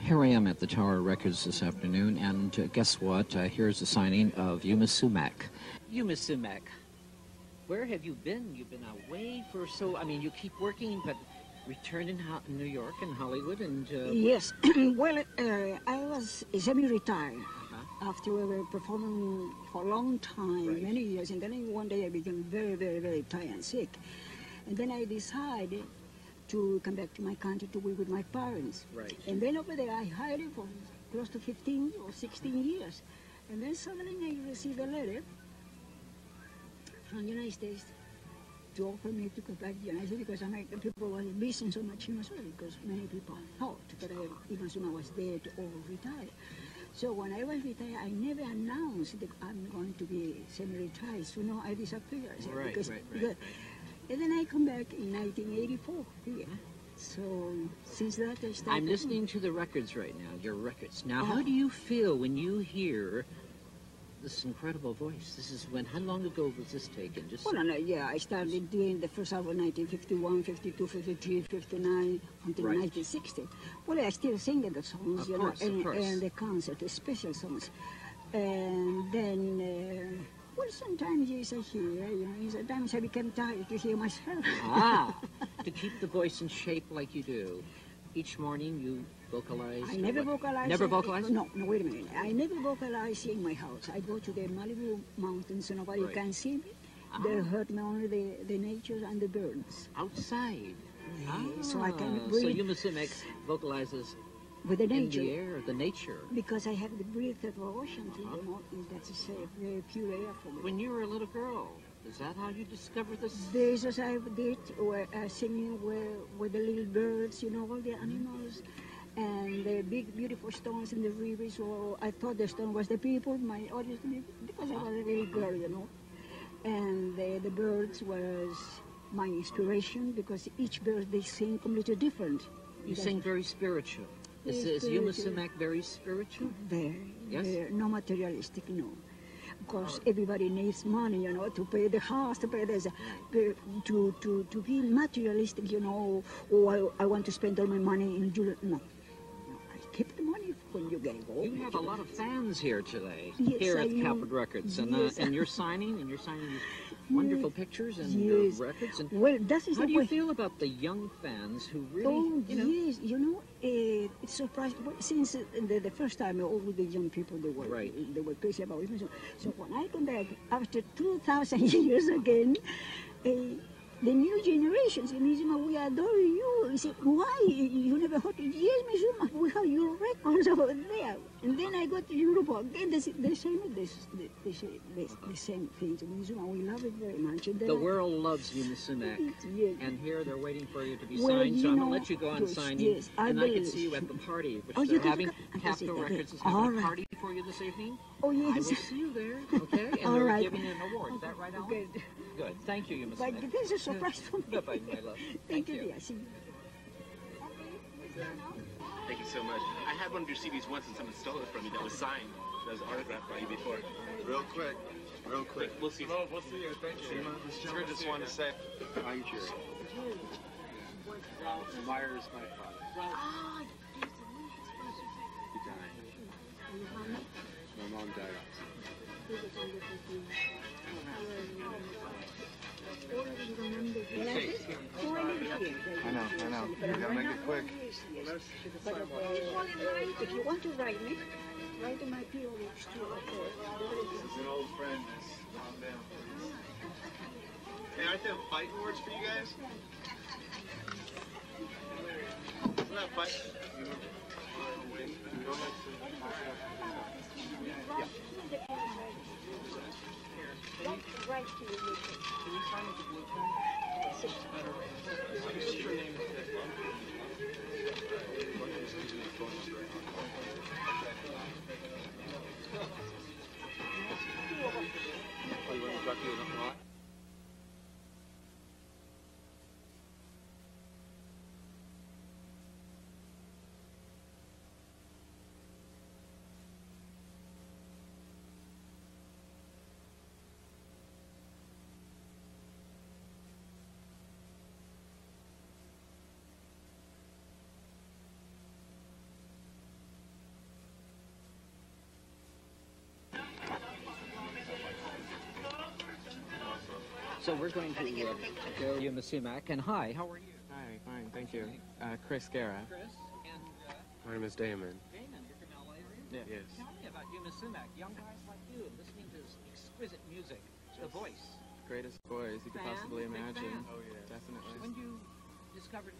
Here I am at the Tower Records this afternoon, and guess what? Here's the signing of Yma Sumac. Yma Sumac, where have you been? You've been away for I mean, you keep working, but returned in New York and Hollywood, and... Yes. Well, I was semi-retired after we were performing for a long time, many years, and then one day I became very, very, very tired and sick. And then I decided to come back to my country to be with my parents. Right. And then over there I hid for close to 15 or 16 years. And then suddenly I received a letter from the United States to offer me to go back to the United States because American people were missing so much in Australia because many people thought that Yma Sumac was dead or retired. So when I was retired, I never announced that I'm going to be semi-retired. So no, I disappeared. Right. And then I come back in 1984 here. So since that I started... I'm listening to the records right now, your records. Now, how do you feel when you hear this incredible voice? This is how long ago was this taken? I started doing the first album in 1951, 52, 53, 59, until 1960. Well, I still sing the songs, of course. And the concert, the special songs. And then... well, sometimes yes, I hear, sometimes I become tired to hear myself. To keep the voice in shape like you do. Each morning you vocalize? I never vocalize. Never vocalize? No, wait a minute. I never vocalize in my house. I go to the Malibu mountains so nobody can see me. They hurt me only the nature and the birds. Outside? So I can breathe. So Yma Sumac vocalizes with the nature. In the air, the nature. Because I have the breath of the ocean, that's a very pure air for me. When you were a little girl, is that how you discovered this? This was I did, singing with the little birds, all the animals, and the big, beautiful stones in the river. So I thought the stone was the people, my audience, because I was a little girl, And the birds was my inspiration, because each bird, they sing completely different. You sing very spiritual. Is Yma Sumac very spiritual? Very. Yes? Very, no materialistic, no. Of course, everybody needs money, to pay the house, to pay this, to be materialistic, oh, I want to spend all my money in jewelry. No, I keep the money when you get old. You have a lot of fans here today, yes, here at Caput Records, and you're signing wonderful pictures and records. And well, how do you feel about the young fans who really, yes, it's surprising. Since the first time, all the young people, they were crazy about it. So when I come back, after 2,000 years again, the new generations in Yma, we adore you. He said, why? You never heard it? Yes, Miss Yma, we have your records over there. And then I go to Europe again, they say the same things. Miss Yma, we love it very much. And the world loves Yma Sumac. Yes. And here they're waiting for you to be signed, so I'm going to let you go on signing. Yes, and I can see you at the party, which they're having. Caput Records is having a party for you this evening. Oh, yes. I will see you there, okay? And they're giving you an award. Is that right, Alan? Good. Thank you, Yma Sumac. But this is a surprise for me. Bye-bye, my love. Thank you. Dear. See you. Thank you so much. I had one of your CDs once and someone stole it from me that was signed. That was autographed by you before. Real quick. We'll see. No, we'll see you. Thank you. Sure, just wanted to say. I'm Jerry. Myers, my father. He died. My mom died also. I know. You gotta make it quick. If you want to write me, write to my P.O. Box 2. This is an old friend, Miss Calm down, please. Hey, aren't there fighting words for you guys? Isn't that fight? Right to you. Can you sign with the blue pen? What's your name? Oh, you want to talk to you a lot? So we're going to go Yma Sumac. And hi, how are you? Hi, fine, thank you. Chris Guerra. Chris, and My name is Damon. Damon, you're from LA, are you? Yeah. Yes. Tell me about Yma Sumac. Young guys like you listening to this exquisite music, the voice. Greatest voice you could Fan? possibly Big imagine. fan? Oh, yeah. Definitely. When you discovered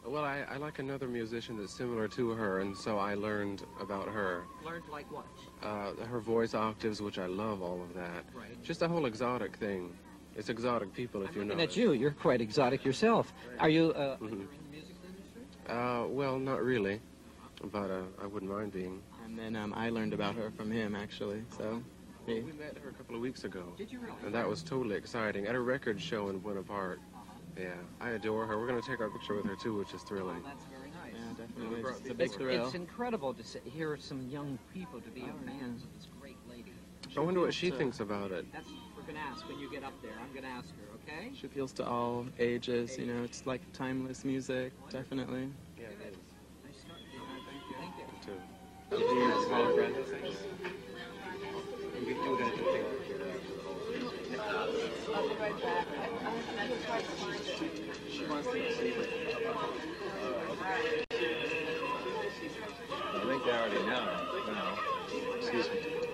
Well, I like another musician that's similar to her, and so I learned about her. learned like what? Her voice octaves, which I love all of that. Right. Just the whole exotic thing. It's exotic people, if I'm you know. looking at you. You're quite exotic yourself. Are you Mhm. you're in the music industry? Well, not really, but I wouldn't mind being. And then I learned about her from him, actually. So, We met her a couple of weeks ago, Did you really? and that was totally exciting. At a record show in Buena Park. Yeah, I adore her. We're going to take our picture with her, too, which is thrilling. That's very nice. yeah, definitely. bro, It's a big thrill. It's incredible to hear some young people to be fans of this great lady. I wonder what she thinks about it. That's what we're going to ask when you get up there. I'm going to ask her, okay? She appeals to all ages, you know, it's like timeless music, definitely. Yeah, it is. Nice start. Thank you. Too. Do you small bread things? She wants to receive it. I think they already know. No. Excuse me.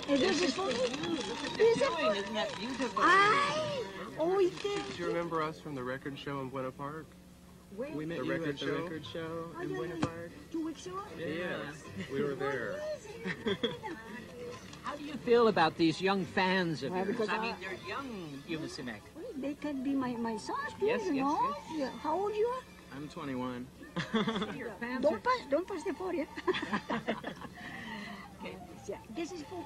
And this is for me. Isn't that beautiful? Did you remember us from the record show in Buena Park? We met The you record at the show? record show in Buena Park. 2 weeks ago. Yes, we were there. How do you feel about these young fans of Well, yours? because I mean, they're young, Yma Sumac. Well, they can be my sons too, Yes, you yes, know. yes. Yeah. How old you are? I'm 21. Your fans are... Don't pass the 40. Okay. Yeah, this is for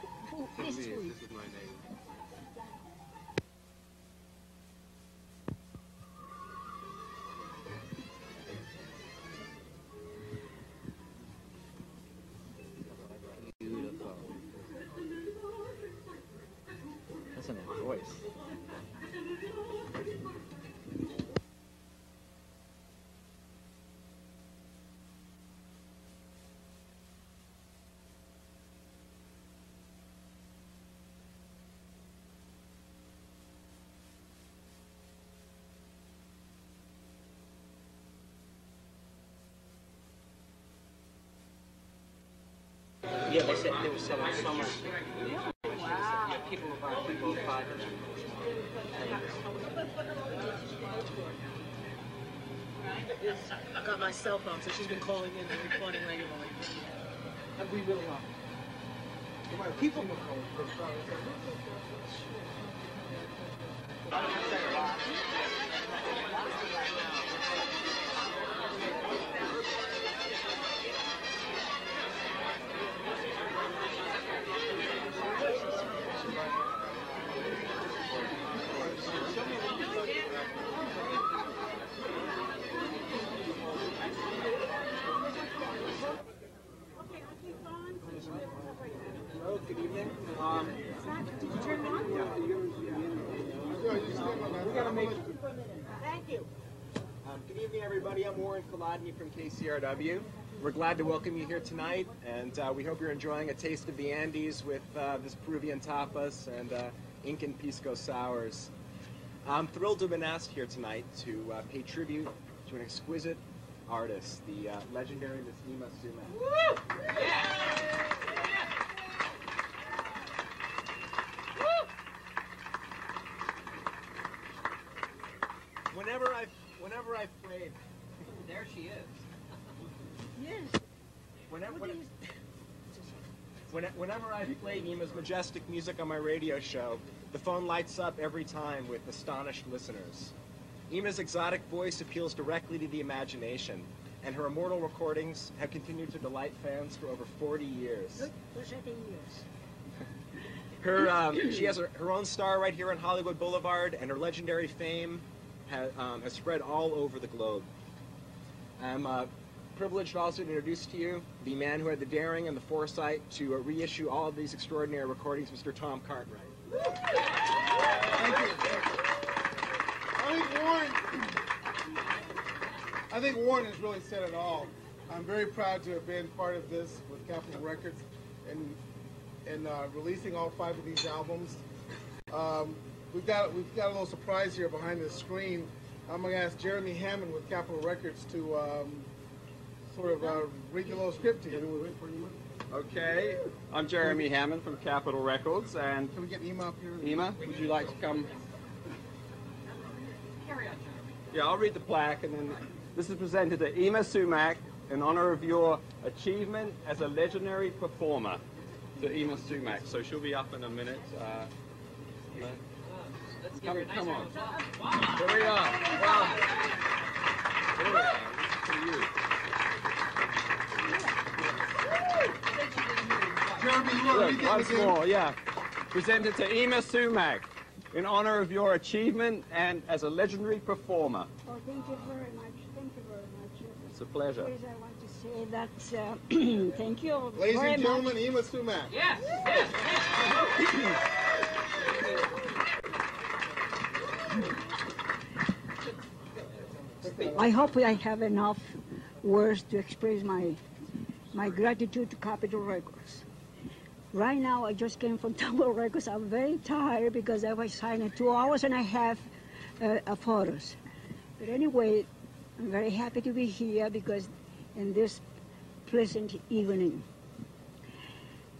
this is for you. This is my name. Beautiful. That's a nice voice. Yeah, they said they were selling so much. Wow. Yeah, people will buy them. I got my cell phone, so she's been calling in and recording regularly. We really are. People will call. Hello, good evening. Did you turn it on? We gotta make. Thank you. Good evening, everybody. I'm Warren Kolodny from KCRW. We're glad to welcome you here tonight, and we hope you're enjoying a taste of the Andes with this Peruvian tapas and Incan pisco sours. I'm thrilled to have been asked here tonight to pay tribute to an exquisite artist, the legendary Miss Yma Sumac. Whenever I've played, There she is. Yes. whenever I've played Yma's majestic music on my radio show, the phone lights up every time with astonished listeners. Yma's exotic voice appeals directly to the imagination, and her immortal recordings have continued to delight fans for over 40 years. For 30 years. She has her own star right here on Hollywood Boulevard, and her legendary fame has spread all over the globe. I'm privileged also to introduce to you the man who had the daring and the foresight to reissue all of these extraordinary recordings, Mr. Tom Cartwright. Thank you. I think Warren has really said it all. I'm very proud to have been part of this with Capitol Records and releasing all 5 of these albums. We've got a little surprise here behind the screen. I'm going to ask Jeremy Hammond with Capitol Records to read the little script to you. Okay, I'm Jeremy Hammond from Capitol Records, and Can we get Yma up here? Yma, would you like to come? Yeah, I'll read the plaque, and then this is presented to Yma Sumac in honor of your achievement as a legendary performer. To Yma Sumac, so she'll be up in a minute. Come on. Here we are. Wow. Here we are. For you. Jeremy, you want to read Once more, yeah. Presented to Yma Sumac in honor of your achievement and as a legendary performer. Oh, thank you very much. Thank you very much. It's a pleasure. First, I want to say that thank you Ladies very and much. gentlemen, Yma Sumac. Yes. I hope I have enough words to express my gratitude to Capitol Records. Right now, I just came from Capitol Records. I'm very tired because I was signing 2 hours and a half of photos. But anyway, I'm very happy to be here because in this pleasant evening.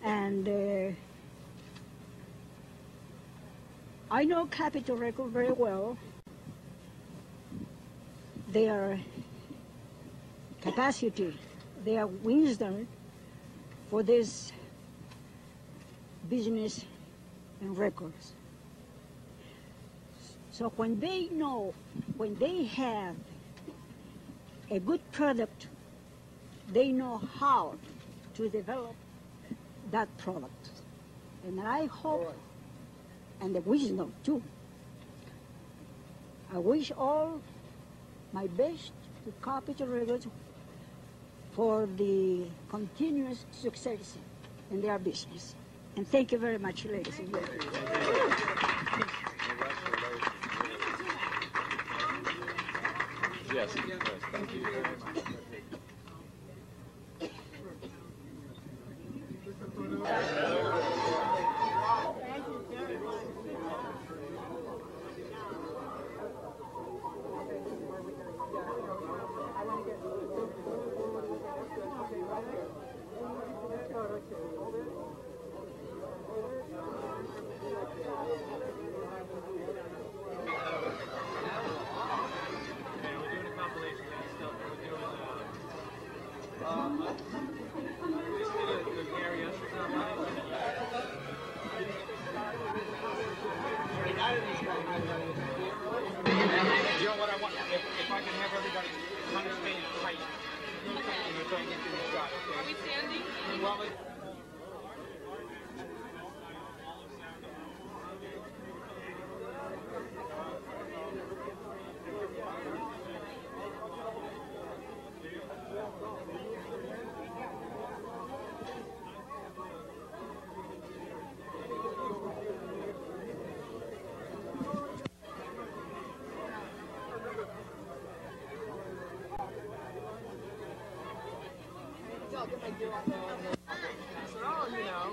And I know Capitol Records very well. Their capacity, their wisdom for this business and records. So when they know, when they have a good product, they know how to develop that product. And I hope, and the wisdom too, I wish all my best to Capitol Records for the continuous success in their business. And thank you very much, ladies and gentlemen. Yes, thank you very much. You know what I want? If I can have everybody kind of stay tight, so I get to the shot. Okay? Are we standing? Well, So, you know.